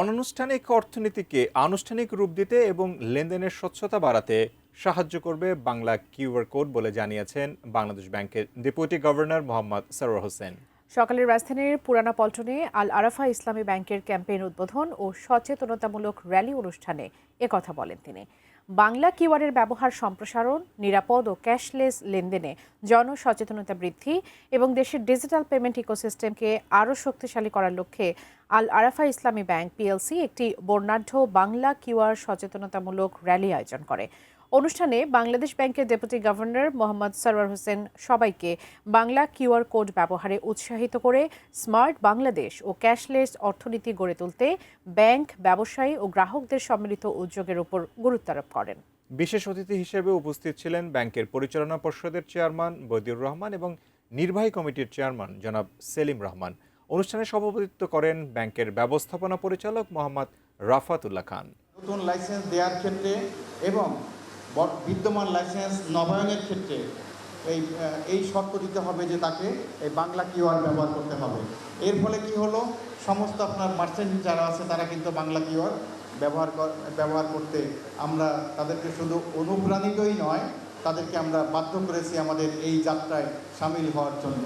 অনানুষ্ঠানিক অর্থনীতিকে আনুষ্ঠানিক রূপ দিতে এবং লেনদেনের স্বচ্ছতা বাড়াতে সাহায্য করবে বাংলা কিউআর কোড বলে জানিয়েছেন বাংলাদেশ ব্যাংকের ডেপুটি গভর্নর মোহাম্মদ সরওয়ার হোসেন। সকালে রাজধানীর পুরানা পল্টনে আল আরাফা ইসলামী ব্যাংকের ক্যাম্পেইন উদ্বোধন ও সচেতনতামূলক র্যালি অনুষ্ঠানে একথা বলেন তিনি। বাংলা কিউআরের ব্যবহার সম্প্রসারণ, নিরাপদ ও ক্যাশলেস লেনদেনে জনসচেতনতা বৃদ্ধি এবং দেশের ডিজিটাল পেমেন্ট ইকোসিস্টেমকে আরও শক্তিশালী করার লক্ষ্যে আল আরাফা ইসলামী ব্যাংক পিএলসি একটি বর্ণাঢ্য বাংলা কিউআর সচেতনতামূলক র্যালি আয়োজন করে। অনুষ্ঠানে বাংলাদেশ ব্যাংকের ডেপুটি গভর্নর মোহাম্মদ সরওয়ার হোসেন সবাইকে বাংলা কিউআর কোড ব্যবহারে উৎসাহিত করে স্মার্ট বাংলাদেশ ও ক্যাশলেস অর্থনীতি গড়ে তুলতে ব্যাংক, ব্যবসায়ী ও গ্রাহকদের সম্মিলিত উদ্যোগের উপর গুরুত্ব আরোপ করেন। বিশেষ অতিথি হিসেবে উপস্থিত ছিলেন ব্যাংকের পরিচালনা পর্ষদের চেয়ারম্যান বদিউর রহমান এবং নির্বাহী কমিটির চেয়ারম্যান জনাব সেলিম রহমান। অনুষ্ঠানে সভাপতিত্ব করেন ব্যাংকের ব্যবস্থাপনা পরিচালক মোহাম্মদ রাফাতুল্লাহ খান। নতুন লাইসেন্স দেওয়ার ক্ষেত্রে এবং বিদ্যমান লাইসেন্স নবায়নের ক্ষেত্রে এই শর্ত দিতে হবে যে তাকে এই বাংলা কিউআর ব্যবহার করতে হবে। এর ফলে কি হলো, সমস্ত আপনার মার্চেন্ট যারা আছে তারা কিন্তু বাংলা কিউআর ব্যবহার করতে আমরা তাদেরকে শুধু অনুপ্রাণিতই নয়, তাদেরকে আমরা বাধ্য করেছি আমাদের এই যাত্রায় সামিল হওয়ার জন্য।